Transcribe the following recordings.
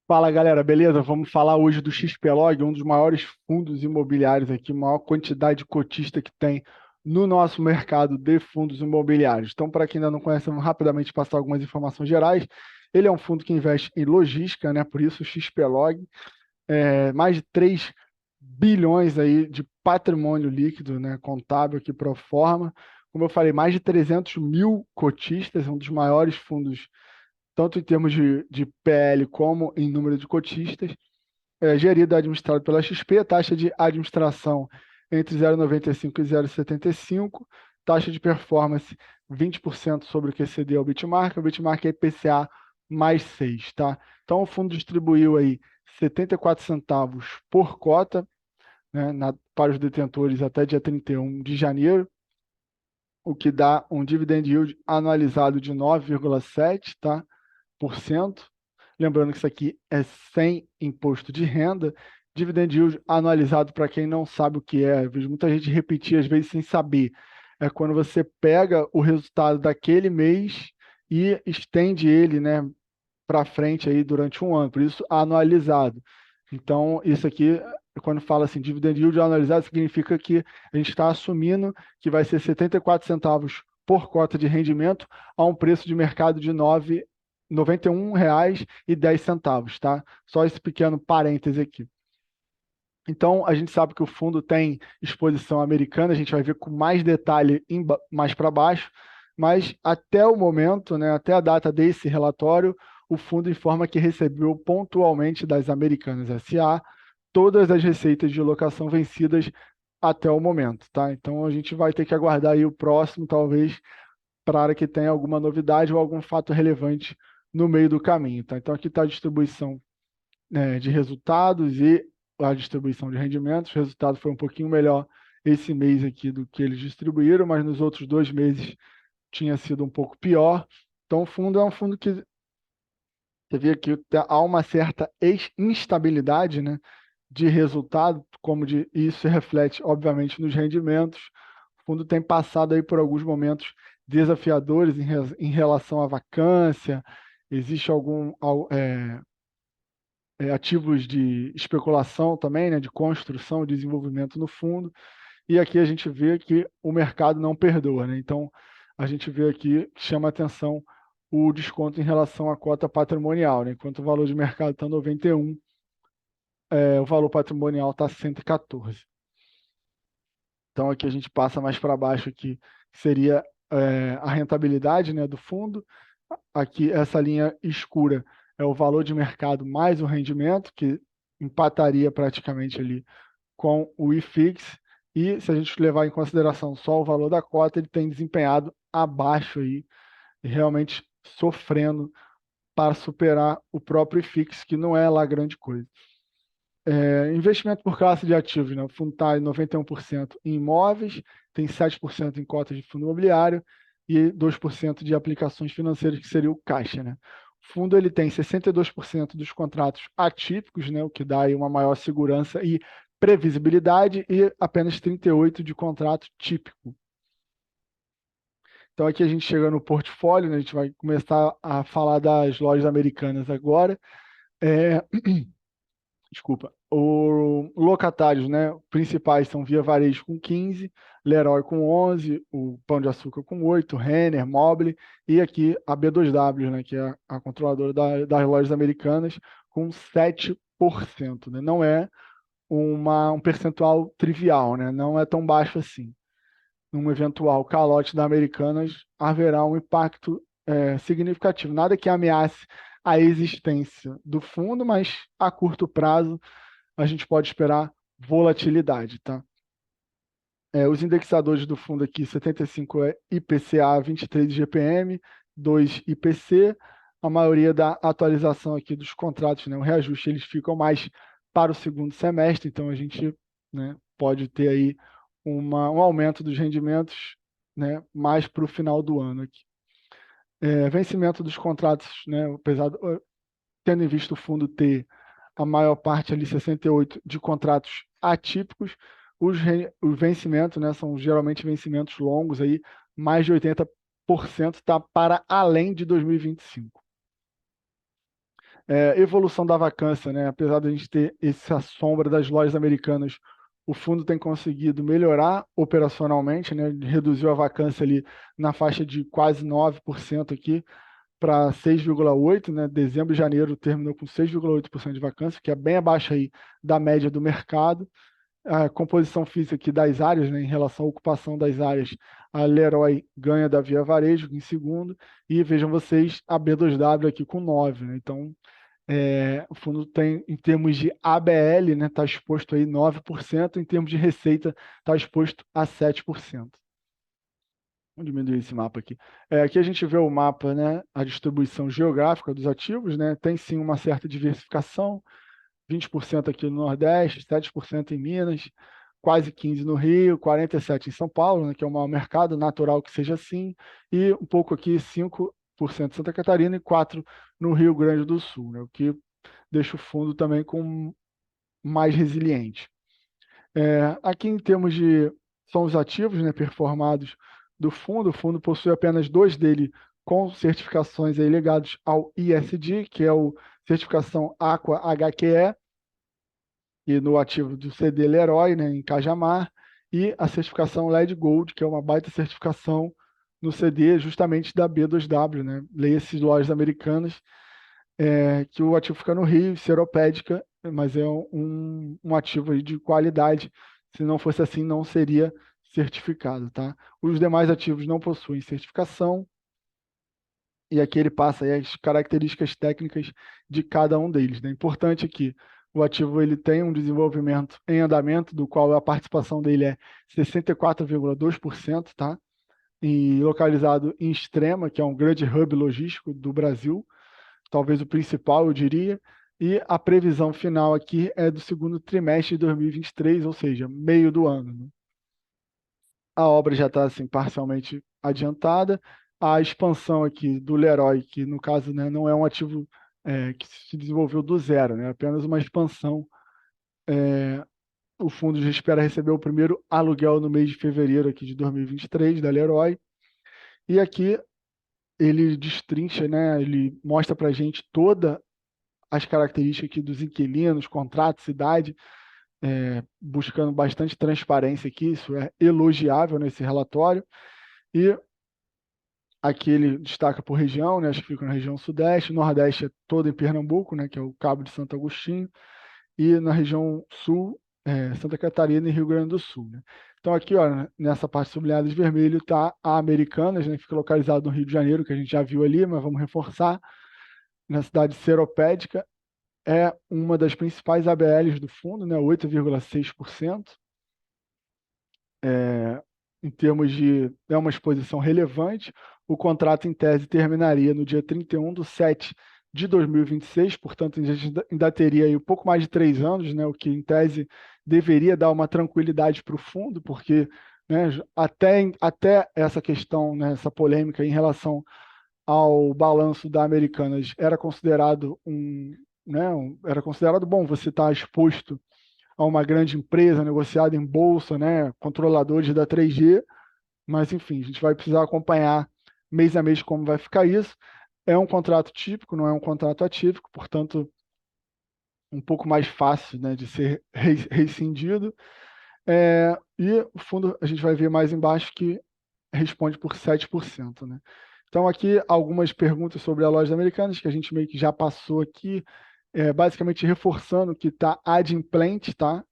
Fala galera, beleza? Vamos falar hoje do XPlog, um dos maiores fundos imobiliários aqui, maior quantidade de cotista que tem no nosso mercado de fundos imobiliários. Então, para quem ainda não conhece, vamos rapidamente passar algumas informações gerais. Ele é um fundo que investe em logística, né? Por isso o XPlog, mais de 3 bilhões aí de patrimônio líquido, né? Contábil aqui pro forma. Como eu falei, mais de 300 mil cotistas, é um dos maiores fundos tanto em termos de PL como em número de cotistas, gerido e administrado pela XP, taxa de administração entre 0,95 e 0,75, taxa de performance 20% sobre o que excedeu ao Bitmark, o Bitmark é IPCA mais 6, tá? Então o fundo distribuiu aí 74 centavos por cota, né, para os detentores até dia 31 de janeiro, o que dá um dividend yield anualizado de 9,7, tá? Por cento. Lembrando que isso aqui é sem imposto de renda. Dividend yield anualizado, para quem não sabe o que é, eu vejo muita gente repetir, às vezes sem saber. É quando você pega o resultado daquele mês e estende ele, né, para frente aí durante um ano, por isso anualizado. Então, isso aqui, quando fala assim, dividend yield anualizado, significa que a gente está assumindo que vai ser 74 centavos por cota de rendimento a um preço de mercado de R$ 91,10, tá? Só esse pequeno parêntese aqui. Então, a gente sabe que o fundo tem exposição americana, a gente vai ver com mais detalhe mais para baixo, mas até o momento, né, até a data desse relatório, o fundo informa que recebeu pontualmente das Americanas SA todas as receitas de locação vencidas até o momento, tá? Então, a gente vai ter que aguardar aí o próximo, talvez, para que tenha alguma novidade ou algum fato relevante no meio do caminho, tá? Então, aqui está a distribuição, né, de resultados e a distribuição de rendimentos. O resultado foi um pouquinho melhor esse mês aqui do que eles distribuíram, mas nos outros 2 meses tinha sido um pouco pior. Então, o fundo é um fundo que você vê que há uma certa instabilidade, né, de resultado, isso se reflete, obviamente, nos rendimentos. O fundo tem passado aí por alguns momentos desafiadores em relação à vacância, existe ativos de especulação também, né, de construção e desenvolvimento no fundo, e aqui a gente vê que o mercado não perdoa, né? Então, a gente vê aqui que chama atenção o desconto em relação à cota patrimonial, né? Enquanto o valor de mercado está 91, o valor patrimonial está 114. Então, aqui a gente passa mais para baixo aqui, que seria a rentabilidade, né, do fundo. Aqui, essa linha escura é o valor de mercado mais o rendimento, que empataria praticamente ali com o IFIX. E se a gente levar em consideração só o valor da cota, ele tem desempenhado abaixo aí, e realmente sofrendo para superar o próprio IFIX, que não é lá grande coisa. Investimento por classe de ativos, né? O fundo está em 91% em imóveis, tem 7% em cotas de fundo imobiliário e 2% de aplicações financeiras, que seria o caixa, né? O fundo ele tem 62% dos contratos atípicos, né? O que dá aí uma maior segurança e previsibilidade, e apenas 38% de contrato típico. Então aqui a gente chega no portfólio, né? A gente vai começar a falar das lojas americanas agora. É, Desculpa. Os locatários, né, principais são Via Varejo com 15, Leroy com 11, o Pão de Açúcar com 8, Renner, Mobile, e aqui a B2W, né, que é a controladora das lojas americanas, com 7%. Né? Não é um percentual trivial, né? Não é tão baixo assim. Num eventual calote da Americanas, haverá um impacto significativo. Nada que ameace a existência do fundo, mas a curto prazo a gente pode esperar volatilidade, tá? Os indexadores do fundo aqui, 75 é IPCA, 23 IGPM, 2 IPC. A maioria da atualização aqui dos contratos, né, o reajuste, eles ficam mais para o segundo semestre, então a gente, né, pode ter aí um aumento dos rendimentos, né, mais para o final do ano aqui. Vencimento dos contratos, né, apesar tendo em vista o fundo ter a maior parte ali, 68, de contratos atípicos, os vencimentos, né, são geralmente vencimentos longos, aí, mais de 80% está para além de 2025. Evolução da vacância, né? Apesar de a gente ter essa sombra das lojas americanas, o fundo tem conseguido melhorar operacionalmente, né? Reduziu a vacância ali na faixa de quase 9% aqui para 6,8%, né? Dezembro e janeiro terminou com 6,8% de vacância, que é bem abaixo aí da média do mercado. A composição física aqui das áreas, né, em relação à ocupação das áreas, a Leroy ganha da Via Varejo em segundo, e vejam vocês, a B2W aqui com 9, né? Então, o fundo tem, em termos de ABL, né, está exposto aí 9%, em termos de receita, está exposto a 7%. Vamos diminuir esse mapa aqui. Aqui a gente vê o mapa, né, a distribuição geográfica dos ativos, né, tem sim uma certa diversificação, 20% aqui no Nordeste, 7% em Minas, quase 15% no Rio, 47% em São Paulo, né, que é o maior mercado, natural que seja assim, e um pouco aqui, 5% em Santa Catarina e 4% no Rio Grande do Sul, né, o que deixa o fundo também com mais resiliente. Aqui em termos de são os ativos, né, performados do fundo, o fundo possui apenas dois dele com certificações aí ligados ao ISD, que é o certificação Aqua HQE, e no ativo do CD Leroy, né, em Cajamar, e a certificação LED Gold, que é uma baita certificação no CD justamente da B2W, né, leia-se lojas americanas, que o ativo fica no Rio, seropédica, mas é um ativo aí de qualidade. Se não fosse assim, não seria certificado, tá? Os demais ativos não possuem certificação, e aqui ele passa aí as características técnicas de cada um deles, né? Importante aqui, o ativo ele tem um desenvolvimento em andamento, do qual a participação dele é 64,2%, tá? E localizado em Extrema, que é um grande hub logístico do Brasil, talvez o principal, eu diria, e a previsão final aqui é do segundo trimestre de 2023, ou seja, meio do ano, né? A obra já está assim, parcialmente adiantada. A expansão aqui do Leroy, que no caso, né, não é um ativo que se desenvolveu do zero, né, apenas uma expansão. O fundo já espera receber o primeiro aluguel no mês de fevereiro aqui de 2023 da Leroy. E aqui ele destrincha, né, ele mostra para a gente todas as características aqui dos inquilinos, contratos, cidade, buscando bastante transparência aqui, isso é elogiável nesse relatório. E aqui ele destaca por região, né? Acho que fica na região sudeste, nordeste é todo em Pernambuco, né? Que é o Cabo de Santo Agostinho, e na região sul, Santa Catarina e Rio Grande do Sul, né? Então aqui, ó, nessa parte sublinhada de vermelho está a Americanas, né? Que fica localizado no Rio de Janeiro, que a gente já viu ali, mas vamos reforçar. Na cidade seropédica, é uma das principais ABLs do fundo, né? 8,6%. Em termos de é uma exposição relevante. O contrato, em tese, terminaria no dia 31/7 de 2026, portanto, a gente ainda teria aí um pouco mais de 3 anos, né, o que, em tese, deveria dar uma tranquilidade para o fundo, porque, né, até essa questão, né, essa polêmica em relação ao balanço da Americanas era considerado era considerado bom você estar exposto a uma grande empresa negociada em bolsa, né, controladores da 3G, mas enfim, a gente vai precisar acompanhar mês a mês como vai ficar isso. É um contrato típico, não é um contrato atípico, portanto, um pouco mais fácil, né, de ser rescindido. E o fundo, a gente vai ver mais embaixo que responde por 7%, né? Então, aqui algumas perguntas sobre a loja americana, que a gente meio que já passou aqui, basicamente reforçando que está adimplente, tá?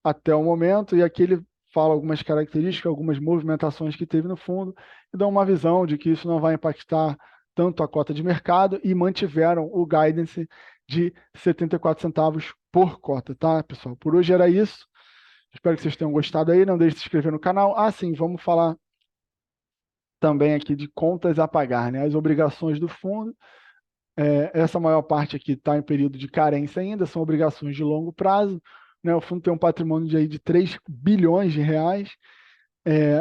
Até o momento, e aqui ele fala algumas características, algumas movimentações que teve no fundo, e dá uma visão de que isso não vai impactar tanto a cota de mercado, e mantiveram o guidance de 74 centavos por cota, tá, pessoal? Por hoje era isso. Espero que vocês tenham gostado aí. Não deixe de se inscrever no canal. Ah, sim, vamos falar também aqui de contas a pagar, né? As obrigações do fundo. Essa maior parte aqui está em período de carência ainda, são obrigações de longo prazo, né? O fundo tem um patrimônio de, aí, de 3 bilhões de reais,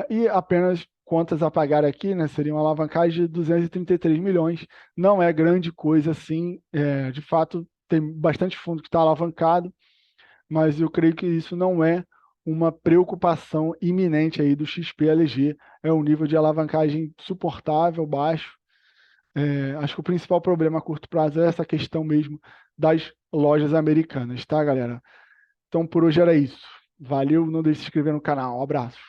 e apenas contas a pagar aqui, né, seria uma alavancagem de 233 milhões. Não é grande coisa assim, de fato, tem bastante fundo que está alavancado, mas eu creio que isso não é uma preocupação iminente aí do XP-LG, é um nível de alavancagem suportável, baixo, Acho que o principal problema a curto prazo é essa questão mesmo das lojas americanas, tá, galera? Então, por hoje era isso. Valeu, não deixe de se inscrever no canal. Um abraço.